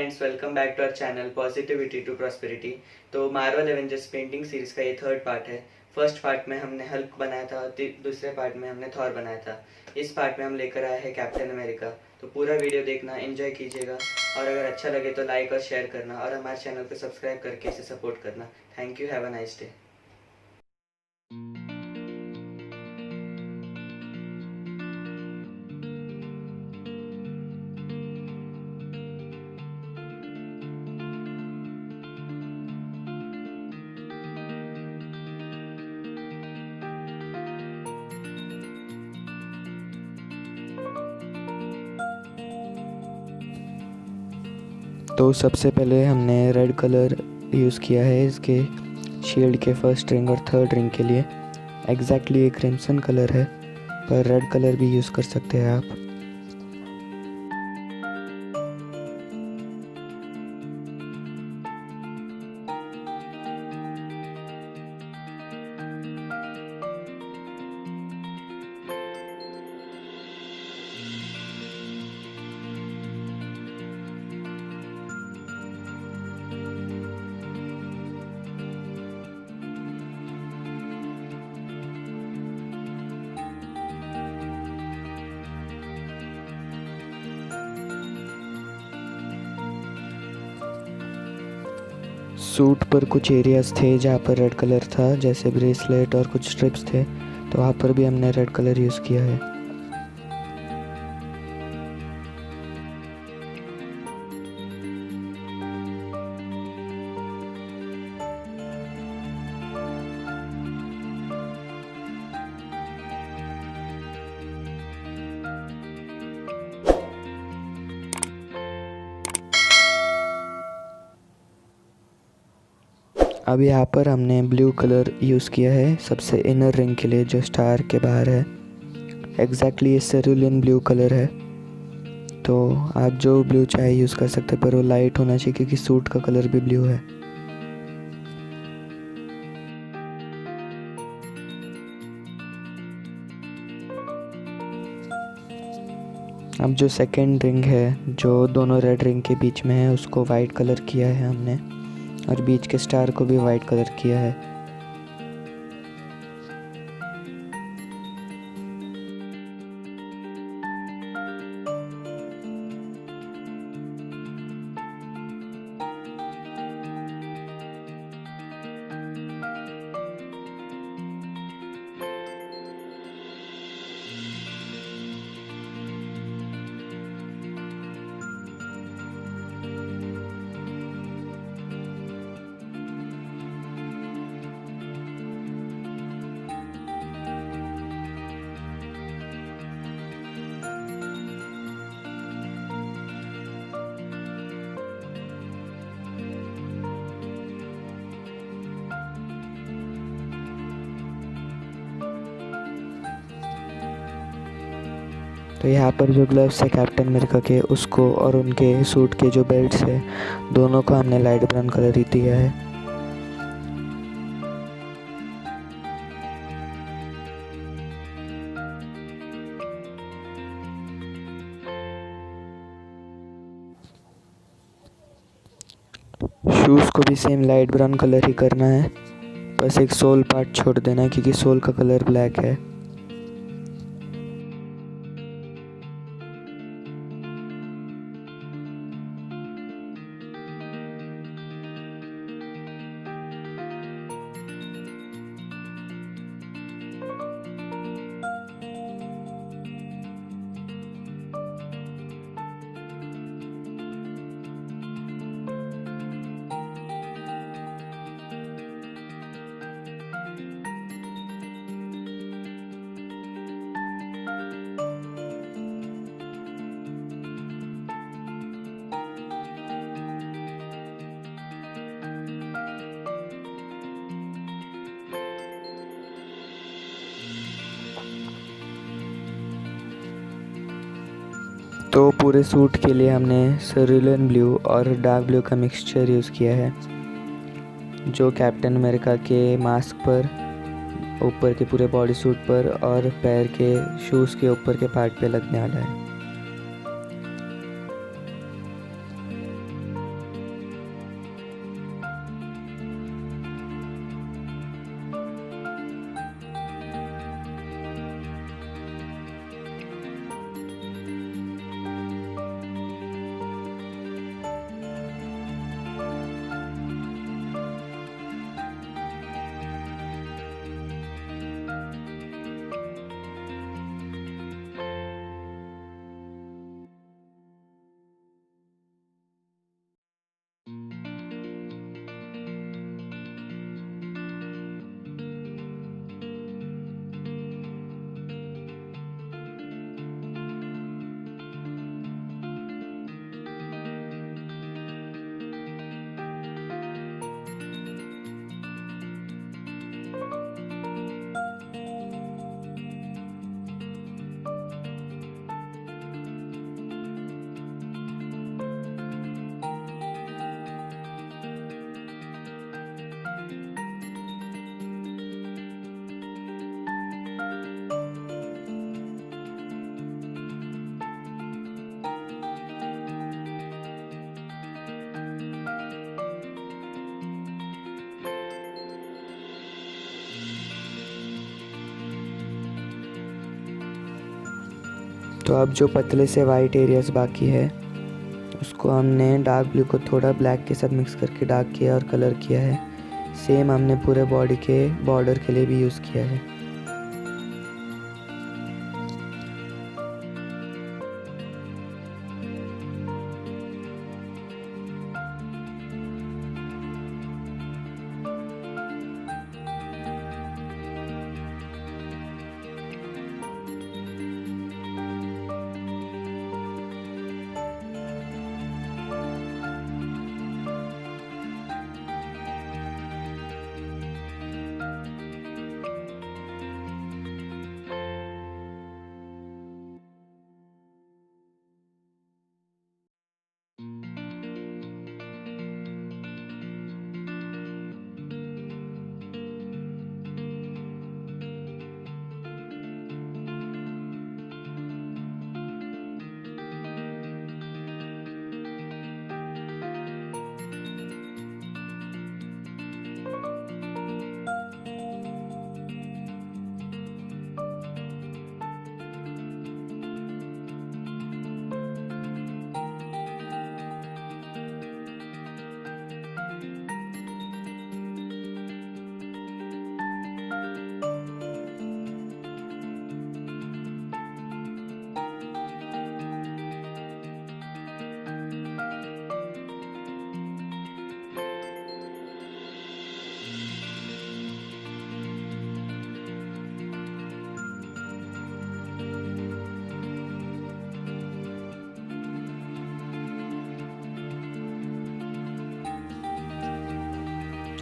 Friends, welcome back to our channel positivity to prosperity. तो Marvel Avengers painting series का ये third part है। First part में हमने हल्क बनाया था और दूसरे पार्ट में हमने थॉर बनाया था। इस पार्ट में हम लेकर आए हैं कैप्टन अमेरिका। तो पूरा वीडियो देखना, एंजॉय कीजिएगा और अगर अच्छा लगे तो लाइक और शेयर करना और हमारे चैनल को सब्सक्राइब करके इसे सपोर्ट करना। Thank you, have a nice day. तो सबसे पहले हमने रेड कलर यूज़ किया है इसके शील्ड के फर्स्ट रिंग और थर्ड रिंग के लिए। एग्जैक्टली एक क्रिम्सन कलर है, पर रेड कलर भी यूज़ कर सकते हैं आप। सूट पर कुछ एरियाज़ थे जहाँ पर रेड कलर था, जैसे ब्रेसलेट और कुछ स्ट्रिप्स थे, तो वहाँ पर भी हमने रेड कलर यूज़ किया है। अब यहाँ पर हमने ब्लू कलर यूज़ किया है सबसे इनर रिंग के लिए, जो स्टार के बाहर है। एग्जैक्टली ये सेरुलियन ब्लू कलर है, तो आप जो ब्लू चाहे यूज़ कर सकते हैं, पर वो लाइट होना चाहिए क्योंकि सूट का कलर भी ब्लू है। अब जो सेकंड रिंग है, जो दोनों रेड रिंग के बीच में है, उसको वाइट कलर किया है हमने, और बीच के स्टार को भी वाइट कलर किया है। तो यहाँ पर जो ग्लव्स है कैप्टन अमेरिका के, उसको और उनके सूट के जो बेल्ट्स है, दोनों को हमने लाइट ब्राउन कलर ही दिया है। शूज़ को भी सेम लाइट ब्राउन कलर ही करना है, बस एक सोल पार्ट छोड़ देना है क्योंकि सोल का कलर ब्लैक है। तो पूरे सूट के लिए हमने सेरुलियन ब्लू और डार्क ब्लू का मिक्सचर यूज़ किया है, जो कैप्टन अमेरिका के मास्क पर, ऊपर के पूरे बॉडी सूट पर और पैर के शूज़ के ऊपर के पार्ट पे लगने वाला है। तो अब जो पतले से वाइट एरियाज बाकी है उसको हमने डार्क ब्लू को थोड़ा ब्लैक के साथ मिक्स करके डार्क किया और कलर किया है। सेम हमने पूरे बॉडी के बॉर्डर के लिए भी यूज़ किया है।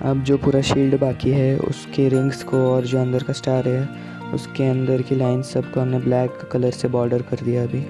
अब जो पूरा शील्ड बाकी है उसके रिंग्स को और जो अंदर का स्टार है उसके अंदर की लाइंस सबको हमने ब्लैक कलर से बॉर्डर कर दिया अभी।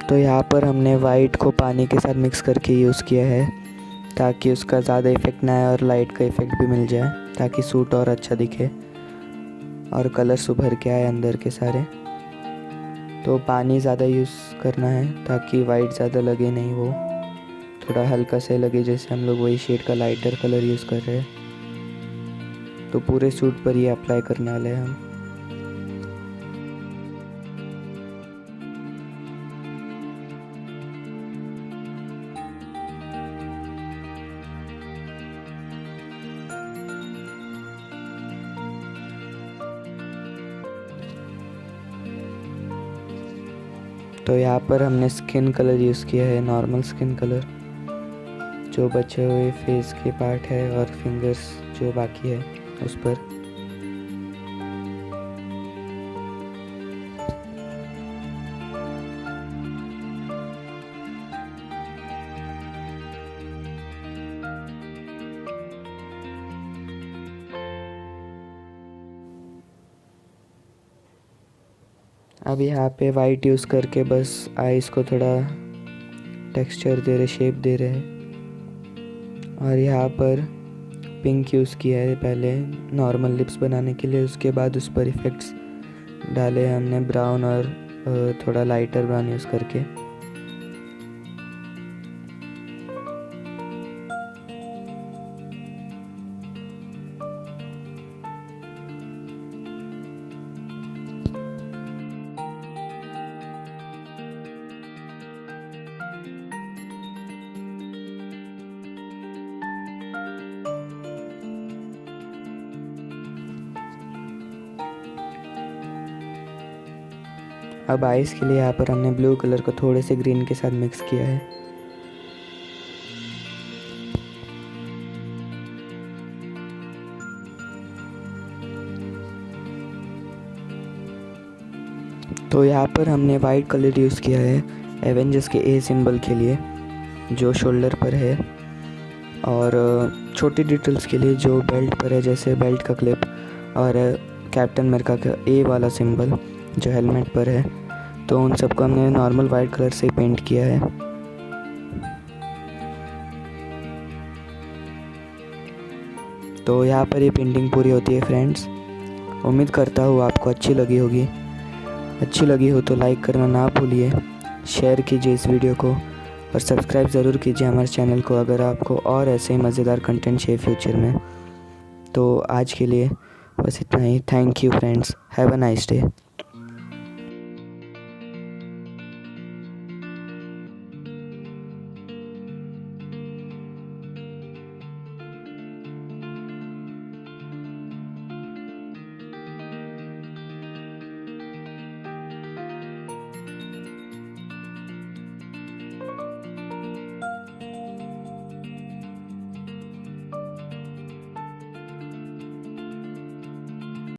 तो यहाँ पर हमने वाइट को पानी के साथ मिक्स करके यूज़ किया है ताकि उसका ज़्यादा इफ़ेक्ट ना आए और लाइट का इफ़ेक्ट भी मिल जाए ताकि सूट और अच्छा दिखे और कलर्स उभर के आए अंदर के सारे। तो पानी ज़्यादा यूज़ करना है ताकि वाइट ज़्यादा लगे नहीं, वो थोड़ा हल्का से लगे जैसे हम लोग वही शेड का लाइटर कलर यूज़ कर रहे हैं। तो पूरे सूट पर ये अप्लाई करने वाले हैं हम। तो यहाँ पर हमने स्किन कलर यूज़ किया है, नॉर्मल स्किन कलर, जो बचे हुए फेस के पार्ट है और फिंगर्स जो बाकी है उस पर। अब यहाँ पे वाइट यूज़ करके बस आइज़ को थोड़ा टेक्सचर दे रहे, शेप दे रहे हैं। और यहाँ पर पिंक यूज़ किया है पहले नॉर्मल लिप्स बनाने के लिए, उसके बाद उस पर इफ़ेक्ट्स डाले हमने ब्राउन और थोड़ा लाइटर ब्राउन यूज़ करके। अब आइस के लिए यहाँ पर हमने ब्लू कलर को थोड़े से ग्रीन के साथ मिक्स किया है। तो यहाँ पर हमने वाइट कलर यूज़ किया है एवेंजर्स के ए सिंबल के लिए जो शोल्डर पर है, और छोटी डिटेल्स के लिए जो बेल्ट पर है, जैसे बेल्ट का क्लिप और कैप्टन अमेरिका का ए वाला सिंबल जो हेलमेट पर है, तो उन सबको हमने नॉर्मल वाइट कलर से पेंट किया है। तो यहाँ पर ये पेंटिंग पूरी होती है फ्रेंड्स। उम्मीद करता हूँ आपको अच्छी लगी होगी। अच्छी लगी हो तो लाइक करना ना भूलिए, शेयर कीजिए इस वीडियो को और सब्सक्राइब ज़रूर कीजिए हमारे चैनल को अगर आपको और ऐसे ही मज़ेदार कंटेंट चाहिए फ्यूचर में। तो आज के लिए बस इतना ही। Thank you friends, have a nice day.